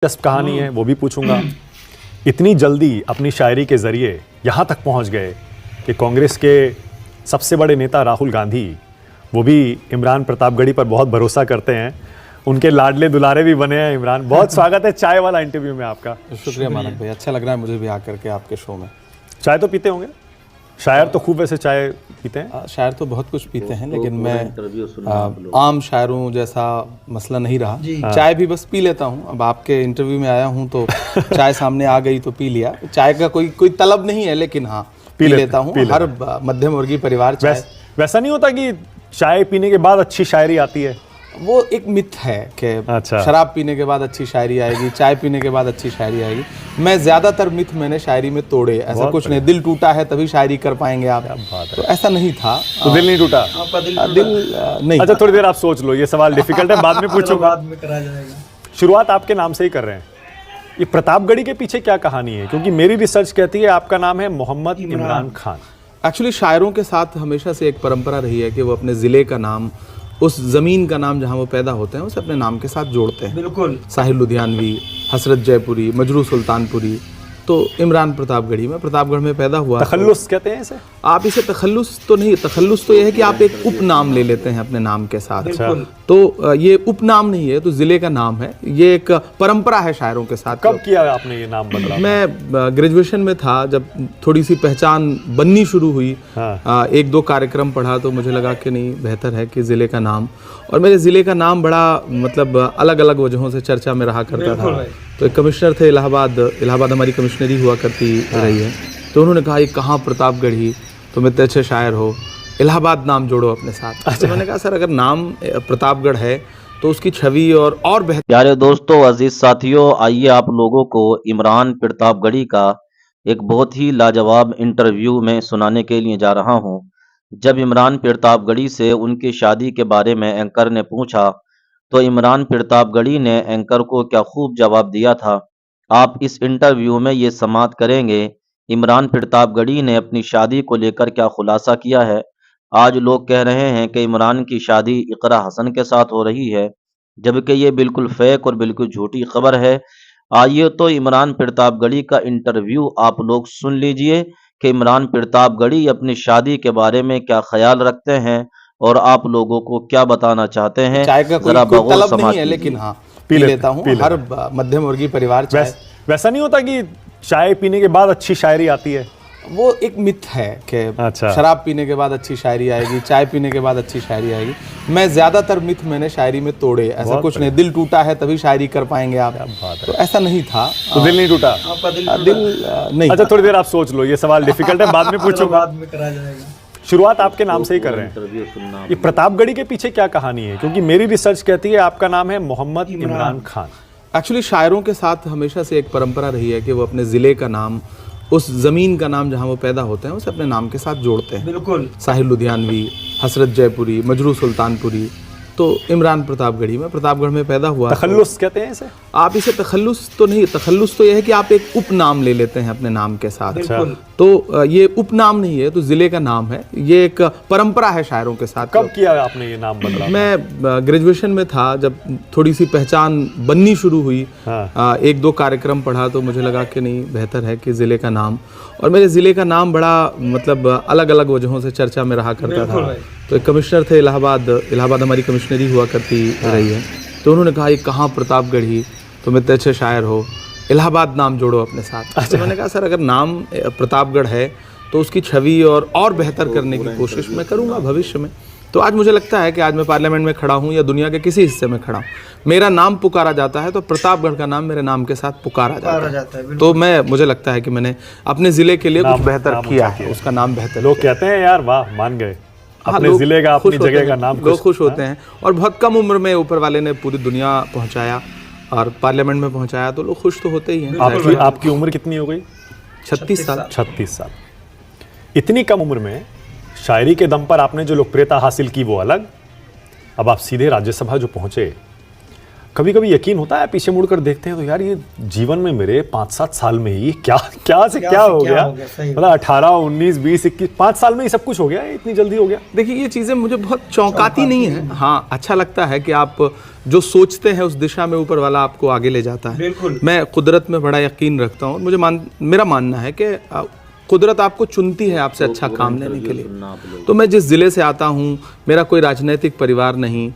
दिलचस्प कहानी है, वो भी पूछूंगा। इतनी जल्दी अपनी शायरी के जरिए यहाँ तक पहुँच गए कि कांग्रेस के सबसे बड़े नेता राहुल गांधी, वो भी इमरान प्रतापगढ़ी पर बहुत भरोसा करते हैं। उनके लाडले दुलारे भी बने हैं। इमरान, बहुत स्वागत है चाय वाला इंटरव्यू में आपका। शुक्रिया मानक भाई, अच्छा लग रहा है मुझे भी आकर के आपके शो में। चाय तो पीते होंगे? शायर तो खूब वैसे चाय पीते हैं। शायर तो बहुत कुछ पीते हैं, लेकिन मैं आम शायरों जैसा मसला नहीं रहा। चाय भी बस पी लेता हूँ। अब आपके इंटरव्यू में आया हूँ तो चाय सामने आ गई तो पी लिया। चाय का कोई तलब नहीं है, लेकिन हाँ पी लेता हूँ। हर मध्यम वर्गीय परिवार चाय। वैसा नहीं होता कि चाय पीने के बाद अच्छी शायरी आती है? वो एक मिथ है कि अच्छा, शराब पीने के बाद अच्छी शायरी आएगी, चाय पीने के बाद अच्छी शायरी आएगी। मैं ज्यादातर मिथ मैंने शायरी में तोड़े। ऐसा कुछ नहीं, दिल टूटा है तभी शायरी कर पाएंगे आप, तो ऐसा नहीं था। तो दिल नहीं टूटा? दिल नहीं। अच्छा, थोड़ी देर आप सोच लो, ये सवाल डिफिकल्ट है, बाद में पूछूंगा। शुरुआत आपके नाम से ही कर रहे हैं। ये प्रतापगढ़ी के पीछे क्या कहानी है? क्योंकि मेरी रिसर्च कहती है आपका नाम है मोहम्मद इमरान खान। एक्चुअली शायरों के साथ हमेशा से एक परंपरा रही है कि वो अपने ज़िले का नाम, उस ज़मीन का नाम जहाँ वो पैदा होते हैं, उसे अपने नाम के साथ जोड़ते हैं। बिल्कुल। साहिल लुधियानवी, हसरत जयपुरी, मजरू सुल्तानपुरी। तो इमरान प्रतापगढ़ी में, प्रतापगढ़ में पैदा हुआ। तखल्लुस कहते हैं इसे? आप इसे तखल्लुस तो नहीं, तखल्लुस तो यह है कि आप एक उपनाम ले लेते हैं अपने नाम के साथ। तो ये उपनाम नहीं है, तो ज़िले का नाम है। ये एक परंपरा है शायरों के साथ। कब किया आपने ये नाम बदला? मैं ग्रेजुएशन में था, जब थोड़ी सी पहचान बननी शुरू हुई। एक दो कार्यक्रम पढ़ा तो मुझे लगा कि नहीं, बेहतर है कि ज़िले का नाम। और मेरे ज़िले का नाम बड़ा मतलब अलग अलग वजहों से चर्चा में रहा करता था। तो एक कमिश्नर थे इलाहाबाद हमारी कमिश्नरी हुआ करती रही है। तो उन्होंने कहा, ये कहाँ प्रतापगढ़ी, तुम इतने अच्छे शायर हो, इलाहाबाद नाम जोड़ो अपने साथ। अच्छा। तो मैंने कहा, सर अगर नाम प्रतापगढ़ है तो उसकी छवि और बेहतर। प्यारे दोस्तों, अजीज साथियों, आइए आप लोगों को इमरान प्रतापगढ़ी का एक बहुत ही लाजवाब इंटरव्यू में सुनाने के लिए जा रहा हूं। जब इमरान प्रतापगढ़ी से उनकी शादी के बारे में एंकर ने पूछा तो इमरान प्रतापगढ़ी ने एंकर को क्या खूब जवाब दिया था। आप इस इंटरव्यू में ये समाअत करेंगे इमरान प्रतापगढ़ी ने अपनी शादी को लेकर क्या खुलासा किया है। आज लोग कह रहे हैं कि इमरान की शादी इकरा हसन के साथ हो रही है, जबकि ये बिल्कुल फेक और बिल्कुल झूठी खबर है। आइए तो इमरान प्रतापगढ़ी का इंटरव्यू आप लोग सुन लीजिए कि इमरान प्रतापगढ़ी अपनी शादी के बारे में क्या ख्याल रखते हैं और आप लोगों को क्या बताना चाहते हैं। चाय का कोई तलब नहीं है, लेकिन हाँ पी लेता हूँ। हर मध्यम वर्गीय परिवार चाय। वैसा नहीं होता कि चाय पीने के बाद अच्छी शायरी आती है? वो एक मिथ है कि अच्छा, शराब पीने के बाद अच्छी शायरी आएगी, चाय पीने के बाद अच्छी शायरी आएगी। मैं ज्यादातर मिथ मैंने शायरी में तोड़े। ऐसा कुछ नहीं, दिल टूटा है तभी शायरी कर पाएंगे आप, तो ऐसा नहीं था। तो दिल नहीं टूटा? दिल नहीं। अच्छा, थोड़ी देर आप सोच लो, ये सवाल डिफिकल्ट है, बाद में पूछूंगा। शुरुआत आपके नाम से ही कर रहे हैं। ये प्रतापगढ़ी के पीछे क्या कहानी है? क्योंकि मेरी रिसर्च कहती है आपका नाम है मोहम्मद इमरान खान। एक्चुअली शायरों के साथ हमेशा से एक परंपरा रही है कि वो अपने ज़िले का नाम, उस ज़मीन का नाम जहाँ वो पैदा होते हैं, उसे अपने नाम के साथ जोड़ते हैं। बिल्कुल। साहिल लुधियानवी, हसरत जयपुरी, मजरू सुल्तानपुरी। तो इमरान प्रतापगढ़ी में, प्रतापगढ़ में पैदा हुआ। तखल्लुस कहते हैं इसे? आप इसे तखल्लुस तो नहीं, तखल्लुस तो यह है कि आप एक उपनाम ले लेते हैं अपने नाम के साथ। तो ये उपनाम नहीं है, तो ज़िले का नाम है। ये एक परंपरा है शायरों के साथ। कब किया आपने ये नाम बदला? मैं ग्रेजुएशन में था, जब थोड़ी सी पहचान बननी शुरू हुई। एक दो कार्यक्रम पढ़ा तो मुझे लगा कि नहीं, बेहतर है कि ज़िले का नाम। और मेरे ज़िले का नाम बड़ा मतलब अलग अलग वजहों से चर्चा में रहा करता था। तो एक कमिश्नर थे इलाहाबाद हमारी कमिश्नरी हुआ करती रही है। तो उन्होंने कहा, ये कहाँ प्रतापगढ़ी, तुम इतने अच्छे शायर हो, इलाहाबाद नाम जोड़ो अपने साथ। अच्छा। तो मैंने कहा, सर अगर नाम प्रतापगढ़ है तो उसकी छवि और बेहतर करने की कोशिश मैं करूँगा भविष्य में। तो आज मुझे लगता है कि आज मैं पार्लियामेंट में खड़ा हूँ या दुनिया के किसी हिस्से में खड़ा हूँ, मेरा नाम पुकारा जाता है तो प्रतापगढ़ का नाम मेरे नाम के साथ पुकारा जाता है। तो मुझे लगता है कि मैंने अपने ज़िले के लिए कुछ बेहतर किया है, उसका नाम बेहतर। लोग कहते हैं यार वाह, मान गए, अपने ज़िले का, अपनी जगह का नाम। लोग खुश होते हैं। और बहुत कम उम्र में ऊपर वाले ने पूरी दुनिया पहुँचाया और पार्लियामेंट में पहुँचाया, तो लोग खुश तो होते ही हैं। आपकी उम्र कितनी हो गई? 36 साल। 36 साल। इतनी कम उम्र में शायरी के दम पर आपने जो लोकप्रियता हासिल की वो अलग। अब आप सीधे राज्यसभा जो पहुंचे, कभी कभी यकीन होता है, पीछे मुड़कर देखते हैं तो यार ये जीवन में मेरे 5-7 साल में ही क्या क्या हो गया। मतलब 18, 19, 20, 21, 5 साल में ही सब कुछ हो गया, इतनी जल्दी हो गया। देखिए ये चीज़ें मुझे बहुत चौंकाती नहीं है। हाँ, अच्छा लगता है कि आप जो सोचते हैं उस दिशा में ऊपर वाला आपको आगे ले जाता है। मैं कुदरत में बड़ा यकीन रखता हूँ। मुझे मेरा मानना है कि कुदरत आपको चुनती है आपसे अच्छा काम लेने के लिए। तो मैं जिस ज़िले से आता हूँ, मेरा कोई राजनीतिक परिवार नहीं,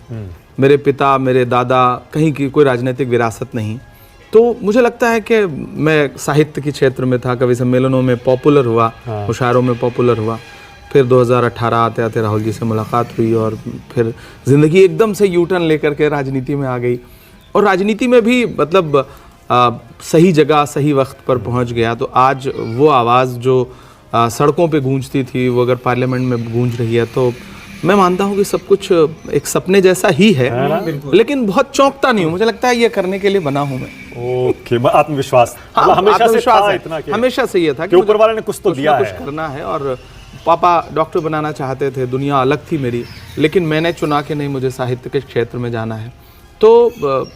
मेरे पिता, मेरे दादा, कहीं की कोई राजनीतिक विरासत नहीं। तो मुझे लगता है कि मैं साहित्य के क्षेत्र में था, कवि सम्मेलनों में पॉपुलर हुआ, मुशायरों में पॉपुलर हुआ। फिर 2018 आते आते राहुल जी से मुलाकात हुई और फिर ज़िंदगी एकदम से यू टर्न लेकर के राजनीति में आ गई। और राजनीति में भी मतलब सही जगह सही वक्त पर पहुंच गया। तो आज वो आवाज़ जो सड़कों पे गूंजती थी, वो अगर पार्लियामेंट में गूंज रही है, तो मैं मानता हूँ कि सब कुछ एक सपने जैसा ही है, लेकिन बहुत चौंकता नहीं हूँ। मुझे लगता है ये करने के लिए बना हूँ मैं। ओके, आत्मविश्वास। हाँ, हमेशा आत्मविश्वास से है, इतना हमेशा से ये था कि ऊपर वाले ने कुछ तो दिया है, कुछ करना है। और पापा डॉक्टर बनाना चाहते थे, दुनिया अलग थी मेरी, लेकिन मैंने चुना कि नहीं, मुझे साहित्य के क्षेत्र में जाना है। तो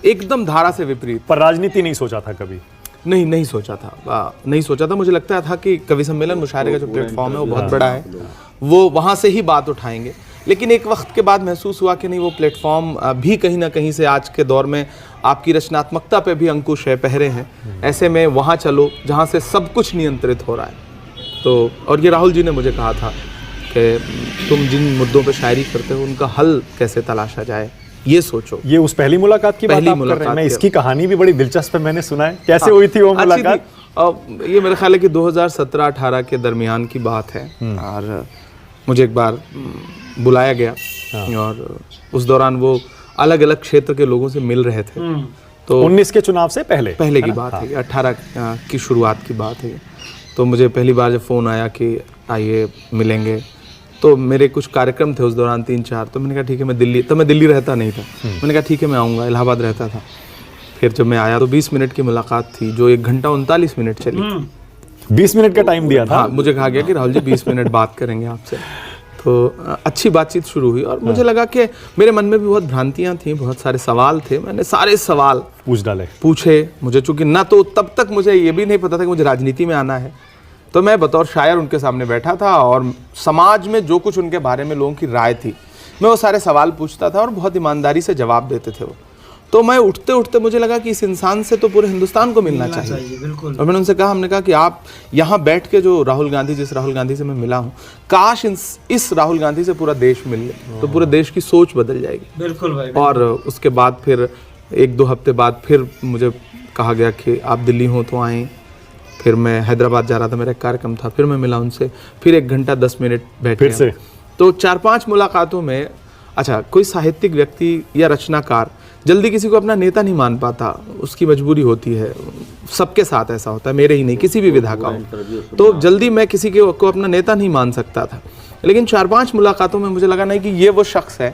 एकदम धारा से विपरीत। पर राजनीति नहीं सोचा था कभी? नहीं सोचा था। मुझे लगता था कि कवि सम्मेलन मुशायरे का जो प्लेटफॉर्म है वो बहुत बड़ा है, वो वहाँ से ही बात उठाएंगे। लेकिन एक वक्त के बाद महसूस हुआ कि नहीं, वो प्लेटफॉर्म भी कहीं ना कहीं से आज के दौर में आपकी रचनात्मकता पे भी अंकुश है, पहरे हैं। ऐसे में वहाँ चलो जहाँ से सब कुछ नियंत्रित हो रहा है। तो और ये राहुल जी ने मुझे कहा था कि तुम जिन मुद्दों पे शायरी करते हो उनका हल कैसे तलाशा जाए, ये सोचो। ये उस पहली मुलाकात की बात आप कर रहे हैं? मैं इसकी कहानी भी बड़ी दिलचस्प है, मैंने सुना है। कैसे हुई थी वो मुलाकात? ये मेरे ख्याल है कि 2017-18 के दरमियान की बात है। और मुझे एक बार बुलाया गया और उस दौरान वो अलग अलग क्षेत्र के लोगों से मिल रहे थे। तो 19 के चुनाव से पहले की बात है, 18 की शुरुआत की बात है। तो मुझे पहली बार जब फ़ोन आया कि आइए मिलेंगे, तो मेरे कुछ कार्यक्रम थे उस दौरान 3-4। तो मैंने कहा ठीक है, मैं दिल्ली रहता नहीं था। मैंने कहा ठीक है, मैं आऊँगा, इलाहाबाद रहता था। फिर जब मैं आया तो 20 मिनट की मुलाकात थी, जो 1 घंटा 39 मिनट चली। 20 मिनट का टाइम दिया था? हाँ, मुझे कहा गया कि राहुल जी 20 मिनट बात करेंगे आपसे। तो अच्छी बातचीत शुरू हुई और मुझे लगा कि मेरे मन में भी बहुत भ्रांतियां थी, बहुत सारे सवाल थे। मैंने सारे सवाल पूछे। मुझे चूंकि ना तो तब तक मुझे ये भी नहीं पता था कि मुझे राजनीति में आना है, तो मैं बतौर शायर उनके सामने बैठा था और समाज में जो कुछ उनके बारे में लोगों की राय थी, मैं वो सारे सवाल पूछता था और बहुत ईमानदारी से जवाब देते थे वो। तो मैं उठते उठते मुझे लगा कि इस इंसान से तो पूरे हिंदुस्तान को मिलना चाहिए। बिल्कुल। और मैंने उनसे कहा, हमने कहा कि आप यहाँ बैठ के जो राहुल गांधी, जिस राहुल गांधी से मैं मिला हूँ, काश इस राहुल गांधी से पूरा देश मिल ले, तो पूरे देश की सोच बदल जाएगी। बिल्कुल भाई। और उसके बाद फिर 1-2 हफ्ते बाद फिर मुझे कहा गया कि आप दिल्ली हो तो आएँ। फिर मैं हैदराबाद जा रहा था, मेरा एक कार्यक्रम था, फिर मैं मिला उनसे, फिर 1 घंटा 10 मिनट बैठ फिर से। तो 4-5 मुलाकातों में, अच्छा, कोई साहित्यिक व्यक्ति या रचनाकार जल्दी किसी को अपना नेता नहीं मान पाता, उसकी मजबूरी होती है। सबके साथ ऐसा होता है, मेरे ही नहीं, किसी भी विधा का हो। तो जल्दी मैं किसी को अपना नेता नहीं मान सकता था। लेकिन 4-5 मुलाकातों में मुझे लगा नहीं कि ये वो शख्स है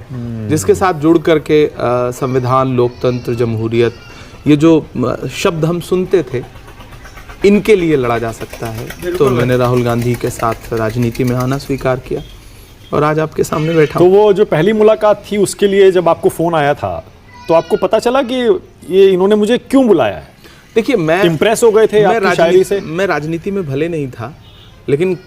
जिसके साथ जुड़ करके संविधान, लोकतंत्र, जमहूरियत, ये जो शब्द हम सुनते थे, इनके लिए लड़ा जा सकता है। तो मैंने राहुल गांधी के साथ राजनीति में आना स्वीकार किया और आज आपके सामने बैठा। तो वो जो पहली मुलाकात थी, उसके लिए जब आपको फ़ोन आया था, तो आपको पता चला कि ये इन्होंने मुझे क्यों बुलाया है? देखिए, मैं इम्प्रेस हो गए थे आपकी शायरी से? मैं राजनीति में भले नहीं था, लेकिन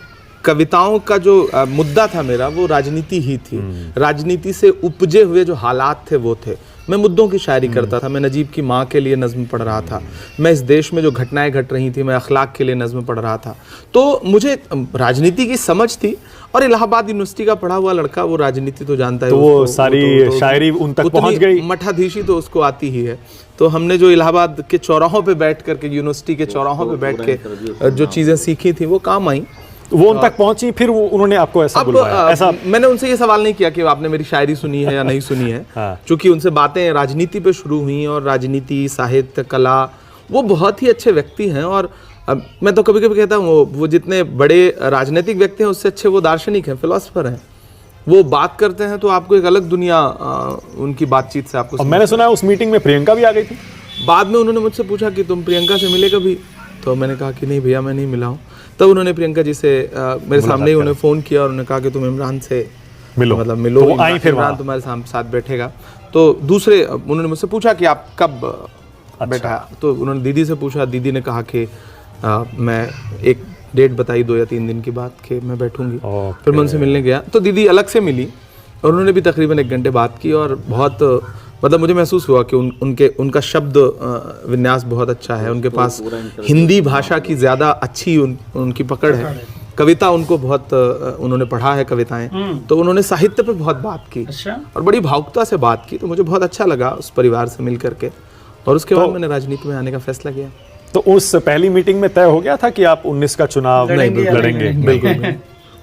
कविताओं का जो मुद्दा था मेरा, वो राजनीति ही थी। राजनीति से उपजे हुए जो हालात थे वो थे। मैं मुद्दों की शायरी करता था। मैं नजीब की माँ के लिए नज़्म पढ़ रहा था। मैं इस देश में जो घटनाएं घट रही थी, मैं अखलाक के लिए नज़्म पढ़ रहा था। तो मुझे राजनीति की समझ थी और इलाहाबाद यूनिवर्सिटी का पढ़ा हुआ लड़का वो राजनीति तो जानता है। तो वो सारी शायरी उन तक पहुंच गई, मठाधीशी तो उसको आती ही है। तो हमने जो इलाहाबाद के चौराहों पे बैठ करके, यूनिवर्सिटी के चौराहों पे बैठ के जो चीज़ें सीखी थी, वो काम आई, वो उन तक पहुंची। फिर उन्होंने आपको ऐसा बुलवाया? ऐसा मैंने उनसे ये सवाल नहीं किया कि आपने मेरी शायरी सुनी है या नहीं सुनी है। चूंकि उनसे बातें राजनीति पे शुरू हुई और राजनीति, साहित्य, कला, वो बहुत ही अच्छे व्यक्ति हैं। और मैं तो कभी कभी कहता हूँ वो जितने बड़े राजनीतिक व्यक्ति हैं उससे अच्छे वो दार्शनिक हैं, फिलोसफर हैं। वो बात करते हैं तो आपको एक अलग दुनिया उनकी बातचीत से आपको। मैंने सुना है उस मीटिंग में प्रियंका भी आ गई थी। बाद में उन्होंने मुझसे पूछा कि तुम प्रियंका से मिले कभी? तो मैंने कहा कि नहीं भैया, मैं नहीं मिला हूँ। तब उन्होंने प्रियंका जी से मेरे सामने ही उन्हें फ़ोन किया और उन्होंने कहा कि तुम इमरान से मिलो। मतलब मिलो, तो वो आई फिर इमरान वहाँ? तुम्हारे साथ बैठेगा। तो दूसरे उन्होंने मुझसे पूछा कि आप कब बैठा, तो उन्होंने दीदी से पूछा, दीदी ने कहा कि मैं एक डेट बताई 2 या 3 दिन की बात कि मैं बैठूंगी। फिर मैं उनसे मिलने गया तो दीदी अलग से मिली और उन्होंने भी तकरीबन 1 घंटे बात की और बहुत मतलब मुझे महसूस हुआ कि उनका शब्द विन्यास बहुत अच्छा है, उनके पास हिंदी भाषा की ज़्यादा अच्छी उनकी पकड़ है। कविता उनको बहुत उन्होंने पढ़ा है कविताएं, तो उन्होंने साहित्य पे बहुत बात की और बड़ी भावुकता से बात की। तो मुझे बहुत अच्छा लगा उस परिवार से मिल करके और उसके बाद मैंने राजनीति में आने का फैसला किया। तो उस पहली मीटिंग में तय हो गया था कि आप 19 का चुनाव लड़ेंगे? बिल्कुल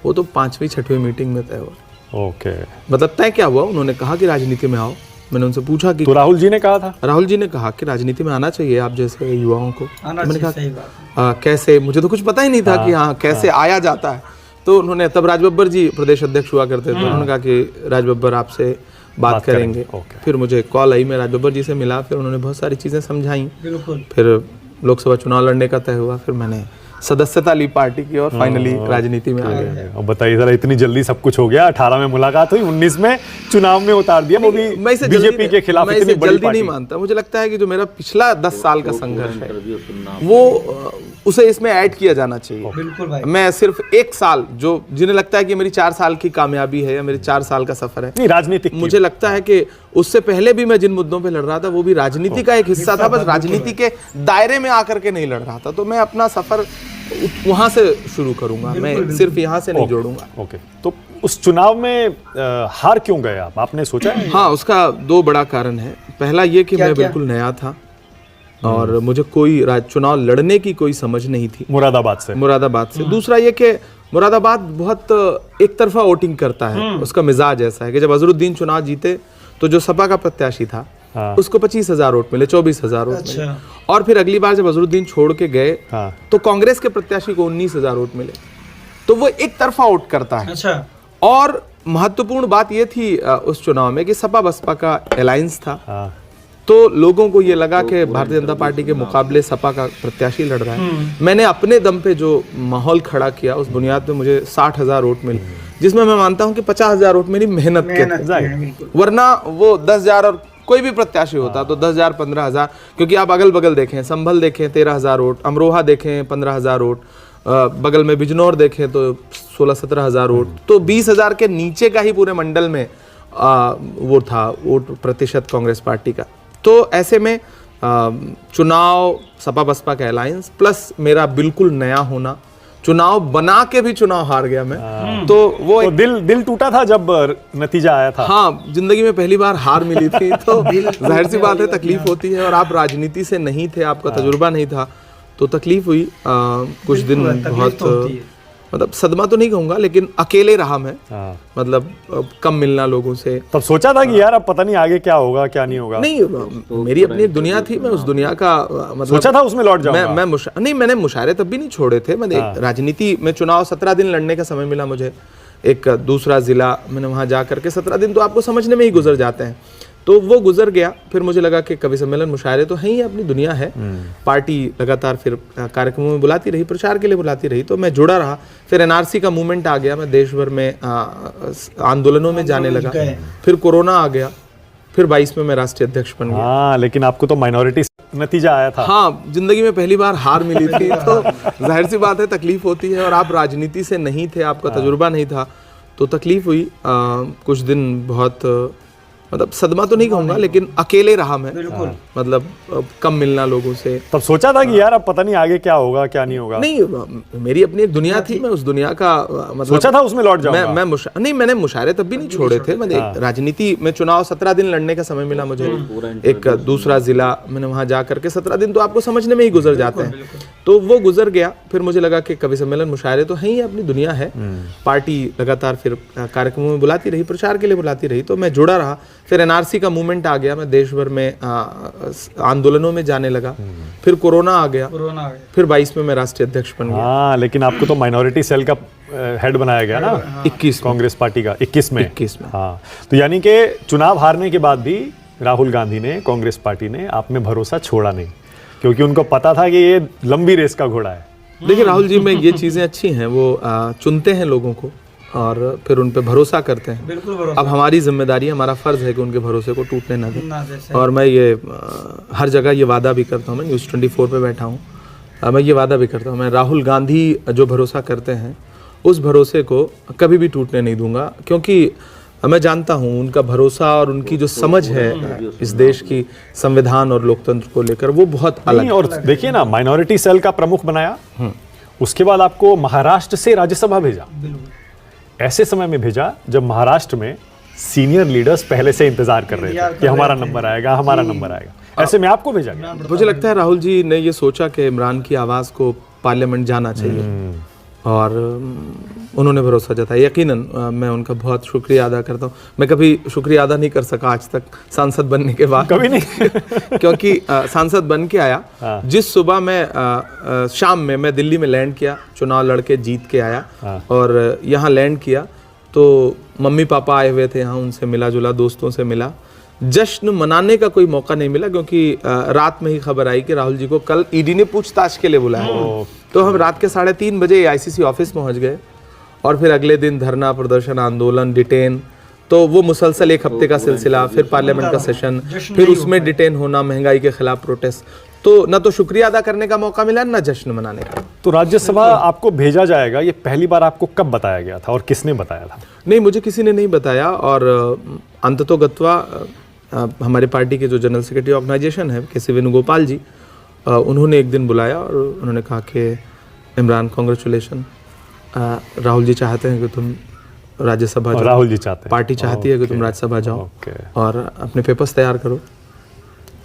वो तो 5वीं-6वीं मीटिंग में तय हुआ। ओके, मतलब तय क्या हुआ, उन्होंने कहा कि राजनीति में आओ। मैंने उनसे पूछा कि तो राहुल जी ने कहा था? राहुल जी ने कहा कि राजनीति में आना चाहिए आप जैसे युवाओं को। मैंने कहा कैसे, मुझे तो कुछ पता ही नहीं था कि हाँ कैसे आया जाता है। तो उन्होंने, तब राजबब्बर जी प्रदेश अध्यक्ष हुआ करते थे, उन्होंने कहा कि राजबब्बर आपसे बात करेंगे। फिर मुझे कॉल आई, मैं राजबब्बर जी से मिला, फिर उन्होंने बहुत सारी चीज़ें समझाई। फिर लोकसभा चुनाव लड़ने का तय हुआ, फिर मैंने सदस्यता ली पार्टी की और फाइनली राजनीति में आ गए। और बताइए जरा, इतनी जल्दी सब कुछ हो गया? 18 में मुलाकात हुई, 19 में चुनाव में उतार दिया, वो भी बीजेपी के खिलाफ। मैं इसे जल्दी नहीं मानता। मुझे लगता है कि जो मेरा पिछला 10 साल का संघर्ष है वो उसे इसमें ऐड किया जाना चाहिए। बिल्कुल भाई। मैं सिर्फ 1 साल, जो जिन्हें लगता है कि मेरी 4 साल की कामयाबी है या मेरे 4 साल का सफर है, नहीं राजनीतिक, मुझे लगता है कि उससे पहले भी मैं जिन मुद्दों पे लड़ रहा था वो भी राजनीति का एक हिस्सा था, बस राजनीति के दायरे में आकर के नहीं लड़ रहा था। तो मैं अपना सफर वहां से शुरू करूंगा, मैं सिर्फ यहाँ से नहीं जोड़ूंगा। ओके, तो उस चुनाव में हार क्यों गए आप, आपने सोचा है? हाँ, उसका 2 बड़ा कारण है। पहला ये कि मैं बिल्कुल नया था और मुझे कोई चुनाव लड़ने की कोई समझ नहीं थी मुरादाबाद से। दूसरा ये कि मुरादाबाद बहुत एक तरफा वोटिंग करता है, उसका मिजाज ऐसा है कि जब अजहरुद्दीन चुनाव जीते तो जो सपा का प्रत्याशी था उसको 25,000 वोट मिले, 24,000 वोट मिले। और फिर अगली बार जब अजहरुद्दीन छोड़ के गए तो कांग्रेस के प्रत्याशी को 19,000 वोट मिले। तो वो एक तरफा वोट करता है। और महत्वपूर्ण बात ये थी उस चुनाव में कि सपा बसपा का अलायंस था। तो लोगों को ये लगा कि भारतीय जनता पार्टी के मुकाबले सपा का प्रत्याशी लड़ रहा है। मैंने अपने दम पे जो माहौल खड़ा किया उस बुनियाद पे मुझे 60,000 वोट मिले, जिसमें मैं मानता हूँ कि 50,000 वोट मेरी मेहनत के, वरना वो 10,000 और कोई भी प्रत्याशी होता तो 10,000 15,000, क्योंकि आप अगल बगल देखें, संभल देखें 13,000 वोट, अमरोहा देखें 15,000 वोट, बगल में बिजनौर देखें तो 16-17,000 वोट, तो 20,000 के नीचे का ही पूरे मंडल में वो था वोट प्रतिशत कांग्रेस पार्टी का। तो ऐसे में चुनाव सपा बसपा का अलायंस प्लस मेरा बिल्कुल नया होना, चुनाव बना के भी चुनाव हार गया मैं, तो वो तो दिल टूटा था जब नतीजा आया था? हाँ, जिंदगी में पहली बार हार मिली थी तो जाहिर सी बात है तकलीफ होती है। और आप राजनीति से नहीं थे, आपका तजुर्बा नहीं था, तो तकलीफ हुई। कुछ दिन बहुत मतलब सदमा तो नहीं कहूंगा, लेकिन अकेले रहा मैं। मतलब कम मिलना लोगों से। तब सोचा था कि यार अब पता नहीं आगे क्या होगा क्या नहीं होगा? नहीं, मेरी अपनी दुनिया थी, मैं उस दुनिया का मतलब सोचा था उसमें लौट जाऊंगा। नहीं, मैंने मुशायरे तब भी नहीं छोड़े थे। मैंने राजनीति में चुनाव 17 दिन लड़ने का समय मिला मुझे, एक दूसरा जिला, मैंने वहां जा करके 17 दिन तो आपको समझने में ही गुजर जाते हैं, तो वो गुजर गया। फिर मुझे लगा कि कवि सम्मेलन मुशायरे तो है ही, अपनी दुनिया है। पार्टी लगातार फिर कार्यक्रमों में बुलाती रही, प्रचार के लिए बुलाती रही, तो मैं जुड़ा रहा। फिर एनआरसी का मूवमेंट आ गया, मैं देश भर में आंदोलनों में जाने लगा। फिर कोरोना आ गया, फिर 22 में मैं राष्ट्रीय अध्यक्ष बन गया। हाँ, लेकिन आपको तो माइनॉरिटी नतीजा आया था। हाँ, जिंदगी में पहली बार हार मिली थी तो जाहिर सी बात है तकलीफ होती है। और आप राजनीति से नहीं थे, आपका तजुर्बा नहीं था, तो तकलीफ हुई। कुछ दिन बहुत मतलब सदमा तो नहीं कहूंगा, लेकिन अकेले रहा मैं। मतलब कम मिलना लोगों से। तब सोचा था कि यार अब पता नहीं आगे क्या होगा क्या नहीं होगा? नहीं, मेरी अपनी एक दुनिया थी, मैं उस दुनिया का मतलब सोचा था उसमें लौट जाऊंगा। नहीं, मैंने मुशायरे तब भी नहीं छोड़े थे। मैंने राजनीति में चुनाव 17 दिन लड़ने का समय मिला मुझे, एक दूसरा जिला, मैंने वहां जा करके 17 दिन तो आपको समझने में ही गुजर जाते हैं, तो वो गुजर गया। फिर मुझे लगा कि कवि सम्मेलन मुशायरे तो है ही, अपनी दुनिया है। पार्टी लगातार फिर कार्यक्रमों में बुलाती रही, प्रचार के लिए बुलाती रही, तो मैं जुड़ा रहा। फिर एनआरसी का मूवमेंट आ गया, मैं देश भर में आंदोलनों में जाने लगा। फिर कोरोना आ गया, फिर 22 में मैं राष्ट्रीय अध्यक्ष बन गया। हाँ, लेकिन आपको तो माइनॉरिटी सेल का हेड बनाया गया ना 21 कांग्रेस पार्टी का 21 में। हाँ, तो यानी कि चुनाव हारने के बाद भी राहुल गांधी ने, कांग्रेस पार्टी ने आप में भरोसा छोड़ा नहीं, क्योंकि उनको पता था कि ये लंबी रेस का घोड़ा है। देखिए राहुल जी में ये चीज़ें अच्छी हैं, वो चुनते हैं लोगों को और फिर उन पे भरोसा करते हैं। बिल्कुल भरोसा। अब हमारी जिम्मेदारी, हमारा फ़र्ज़ है कि उनके भरोसे को टूटने ना ना दें। जैसे। और मैं ये हर जगह ये वादा भी करता हूँ, मैं न्यूज़ 24 पे बैठा हूँ, मैं ये वादा भी करता हूँ, मैं राहुल गांधी जो भरोसा करते हैं उस भरोसे को कभी भी टूटने नहीं दूंगा, क्योंकि मैं जानता हूँ उनका भरोसा और उनकी जो समझ है इस देश की संविधान और लोकतंत्र को लेकर, वो बहुत अलग नहीं, और देखिए ना, माइनॉरिटी सेल का प्रमुख बनाया, उसके बाद आपको महाराष्ट्र से राज्यसभा भेजा, ऐसे समय में भेजा जब महाराष्ट्र में सीनियर लीडर्स पहले से इंतजार कर रहे थे कि हमारा नंबर आएगा, हमारा नंबर आएगा, ऐसे में आपको भेजा गया। मुझे लगता है राहुल जी ने ये सोचा कि इमरान की आवाज़ को पार्लियामेंट जाना चाहिए और उन्होंने भरोसा जताया। यकीनन मैं उनका बहुत शुक्रिया अदा करता हूँ। मैं कभी शुक्रिया अदा नहीं कर सका आज तक सांसद बनने के बाद, कभी नहीं क्योंकि सांसद बन के आया, जिस सुबह मैं शाम में मैं दिल्ली में लैंड किया, चुनाव लड़के जीत के आया और यहाँ लैंड किया तो मम्मी पापा आए हुए थे यहाँ, उनसे मिला जुला, दोस्तों से मिला। जश्न मनाने का कोई मौका नहीं मिला क्योंकि रात में ही खबर आई कि राहुल जी को कल ईडी ने पूछताछ के लिए बुलाया। तो हम रात के 3:30 बजे आईसीसी ऑफिस पहुंच गए और फिर अगले दिन धरना प्रदर्शन, आंदोलन, डिटेन, तो वो मुसलसल 1 हफ्ते का सिलसिला, फिर पार्लियामेंट का सेशन, फिर उसमें डिटेन होना, महंगाई के खिलाफ प्रोटेस्ट। तो ना तो शुक्रिया अदा करने का मौका मिला, ना जश्न मनाने का। तो राज्यसभा आपको भेजा जाएगा, ये पहली बार आपको कब बताया गया था और किसने बताया था? नहीं, मुझे किसी ने नहीं बताया और अंततोगत्वा हमारे पार्टी के जो जनरल सेक्रेटरी ऑर्गेनाइजेशन है के सी वेणुगोपाल जी, उन्होंने एक दिन बुलाया और उन्होंने कहा कि इमरान कांग्रेचुलेशन, राहुल जी चाहते हैं कि तुम राज्यसभा जाओ, राहुल जी चाहते हैं, पार्टी चाहती है कि तुम राज्यसभा जाओ और अपने पेपर्स तैयार करो।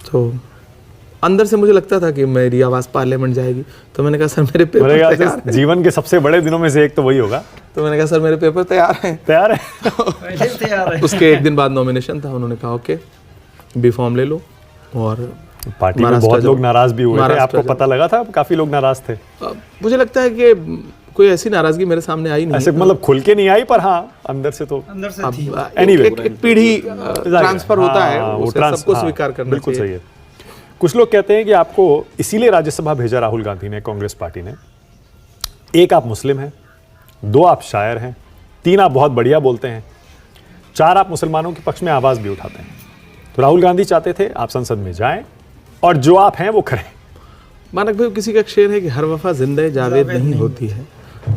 तो अंदर से मुझे लगता था कि मेरी आवाज़ पार्लियामेंट जाएगी, तो मैंने कहा सर मेरे पेपर तैयार हैं। जीवन के सबसे बड़े दिनों में से एक तो वही होगा। तो मैंने कहा सर मेरे पेपर तैयार हैं। तैयार है? उसके एक दिन बाद नॉमिनेशन था, उन्होंने कहा ओके बी फॉर्म ले लो। और पार्टी में बहुत लोग नाराज भी हुए थे, आपको पता लगा था? काफी लोग नाराज थे। मुझे लगता है कि कोई ऐसी नाराजगी मेरे सामने आई नहीं, ऐसे मतलब खुल के नहीं आई, पर हाँ अंदर से तो अंदर से थी। Anyway, एक पीढ़ी ट्रांसफर होता है, उसे सबको स्वीकार करना बिल्कुल चाहिए। सही है। कुछ लोग कहते हैं कि आपको इसीलिए राज्यसभा भेजा राहुल गांधी ने, कांग्रेस पार्टी ने। एक, आप मुस्लिम हैं, 2, आप शायर हैं, 3, आप बहुत बढ़िया बोलते हैं, 4, आप मुसलमानों के पक्ष में आवाज भी उठाते हैं। तो राहुल गांधी चाहते थे आप संसद में जाएं और जो आप हैं वो करें। मानक भाई, किसी का एक शेर है कि हर वफा जिंदे जावेद नहीं होती है,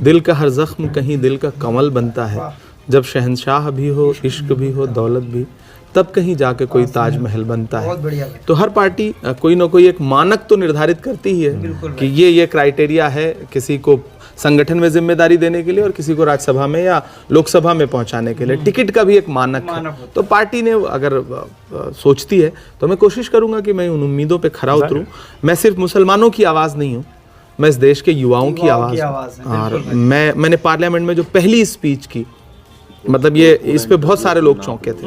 दिल का हर जख्म कहीं दिल का कमल बनता है, जब शहंशाह भी हो, इश्क भी हो, दौलत भी, तब कहीं जाके कोई ताजमहल बनता है। तो हर पार्टी कोई ना कोई एक मानक तो निर्धारित करती ही है कि ये क्राइटेरिया है किसी को संगठन में जिम्मेदारी देने के लिए और किसी को राज्यसभा में या लोकसभा में पहुंचाने के लिए। टिकट का भी एक मानक है। तो पार्टी ने अगर सोचती है तो मैं कोशिश करूंगा कि मैं उन उम्मीदों पे खरा उतरूं। मैं सिर्फ मुसलमानों की आवाज़ नहीं हूँ, मैं इस देश के युवाओं की आवाज़ हूँ। और मैंने पार्लियामेंट में जो पहली स्पीच की, मतलब ये इस पे बहुत सारे लोग चौंके थे,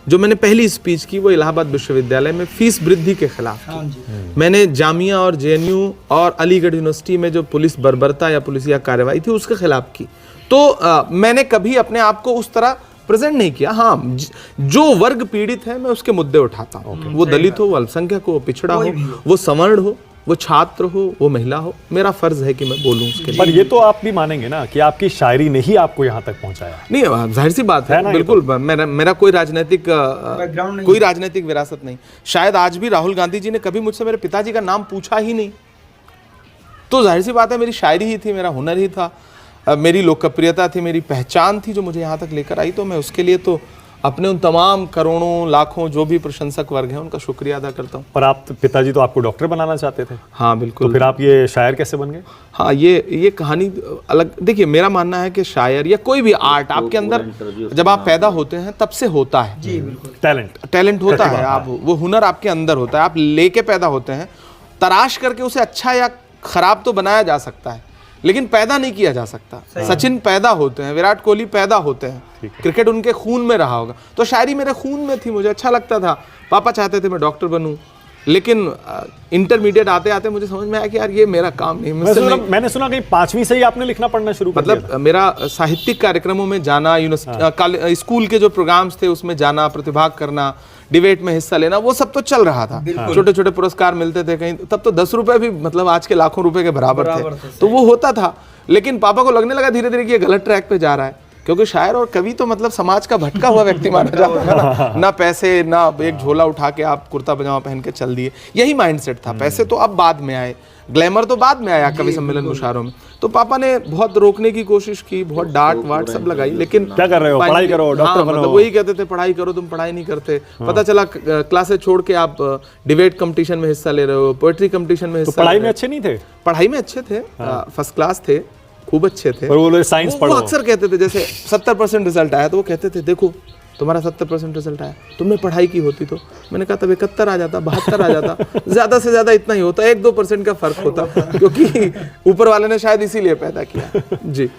जो मैंने पहली स्पीच की वो इलाहाबाद विश्वविद्यालय में फीस वृद्धि के खिलाफ की। मैंने जामिया और जेएनयू और अलीगढ़ यूनिवर्सिटी में जो पुलिस बर्बरता या पुलिसिया कार्रवाई थी उसके खिलाफ की। तो मैंने कभी अपने आप को उस तरह प्रेजेंट नहीं किया। हाँ, जो वर्ग पीड़ित है मैं उसके मुद्दे उठाता हूँ। वो दलित हो, वो अल्पसंख्यक हो, वो पिछड़ा हो, वो सवर्ण हो, वो छात्र हो, वो महिला हो, मेरा फर्ज है कि मैं बोलूं उसके लिए। पर ये तो आप भी मानेंगे ना कि आपकी शायरी ने ही आपको यहाँ तक पहुँचाया। नहीं, जाहिर सी बात है, बिल्कुल। मेरा कोई राजनीतिक विरासत नहीं। शायद आज भी राहुल गांधी जी ने कभी मुझसे मेरे पिताजी का नाम पूछा ही नहीं। तो जाहिर सी बात है, मेरी शायरी ही थी, मेरा हुनर ही था, मेरी लोकप्रियता थी, मेरी पहचान थी जो मुझे यहाँ तक लेकर आई। तो मैं उसके लिए तो अपने उन तमाम करोड़ों लाखों जो भी प्रशंसक वर्ग हैं उनका शुक्रिया अदा करता हूँ। और आप पिताजी तो आपको डॉक्टर बनाना चाहते थे। हाँ बिल्कुल। तो फिर आप ये शायर कैसे बन गए? हाँ, ये कहानी अलग। देखिए, मेरा मानना है कि शायर या कोई भी आर्ट आपके अंदर जब आप पैदा होते हैं तब से होता है। जी बिल्कुल। टैलेंट होता है, आप वो हुनर आपके अंदर होता है, आप लेके पैदा होते हैं। तराश करके उसे अच्छा या खराब तो बनाया जा सकता है, लेकिन पैदा नहीं किया जा सकता। सचिन पैदा होते हैं, विराट कोहली पैदा होते हैं, क्रिकेट उनके खून में रहा होगा। तो शायरी मेरे खून में थी, मुझे अच्छा लगता था। पापा चाहते थे मैं डॉक्टर बनूं, लेकिन इंटरमीडिएट आते आते मुझे समझ में आया कि यार ये मेरा काम नहीं। मैंने सुना कहीं 5वीं से ही आपने लिखना पढ़ना शुरू कर दिया था। मतलब मेरा साहित्यिक कार्यक्रमों में जाना, स्कूल के जो प्रोग्राम्स थे उसमें जाना, प्रतिभाग करना, डिबेट में हिस्सा लेना, वो सब तो चल रहा था। छोटे छोटे पुरस्कार मिलते थे कहीं, तब तो 10 रुपए भी मतलब आज के लाखों रुपए के बराबर थे। तो वो होता था, लेकिन पापा को लगने लगा धीरे धीरे कि ये गलत ट्रैक पे जा रहा है, क्योंकि शायर और कवि तो मतलब समाज का भटका हुआ व्यक्ति माना जाता है ना, ना पैसे ना एक झोला उठा के आप कुर्ता पजामा पहन के चल दिए, यही माइंडसेट था। पैसे तो अब बाद में आए, ग्लैमर तो बाद में आया कवि सम्मेलन मुशायरों में। तो पापा ने बहुत रोकने की कोशिश की, बहुत डांट वाट सब लगाई, लेकिन क्या कर रहे हो, पढ़ाई करो, डॉक्टर बनो। मतलब वही कहते थे पढ़ाई करो, तुम पढ़ाई नहीं करते। पता चला क्लासेस छोड़ के आप डिबेट कंपटीशन में हिस्सा ले रहे हो, पोएट्री कंपटीशन में हिस्सा। पढ़ाई में अच्छे नहीं थे? पढ़ाई में अच्छे थे, फर्स्ट क्लास थे, खूब अच्छे थे। और वो साइंस वो पढ़ो। अक्सर कहते थे, जैसे 70% रिजल्ट आया तो वो कहते थे देखो तुम्हारा 70% रिजल्ट आया, तुमने पढ़ाई की होती तो। मैंने कहा तब 71 आ जाता, 72 आ जाता, ज्यादा से ज्यादा इतना ही होता, 1-2% का फर्क होता, क्योंकि ऊपर वाले ने शायद इसीलिए पैदा किया। जी।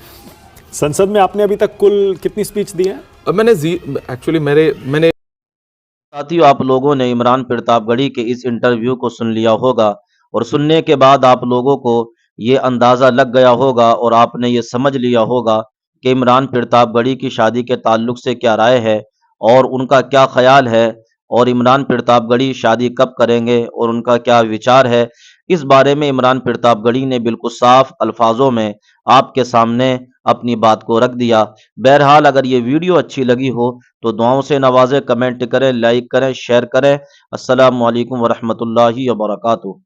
संसद में आपने अभी तक कुल कितनी स्पीच दी है? अब मैंने एक्चुअली मैंने साथियों, आप लोगों ने इमरान प्रतापगढ़ी के इस इंटरव्यू को सुन लिया होगा और सुनने के बाद आप लोगों को ये अंदाज़ा लग गया होगा और आपने ये समझ लिया होगा कि इमरान प्रतापगढ़ी की शादी के ताल्लुक से क्या राय है और उनका क्या ख्याल है और इमरान प्रतापगढ़ी शादी कब करेंगे और उनका क्या विचार है। इस बारे में इमरान प्रतापगढ़ी ने बिल्कुल साफ अल्फाजों में आपके सामने अपनी बात को रख दिया। बहरहाल, अगर ये वीडियो अच्छी लगी हो तो दुआओं से नवाजें, कमेंट करें, लाइक करें, शेयर करें। अस्सलामु अलैकुम वरहमतुल्लाहि वबरकातुहू।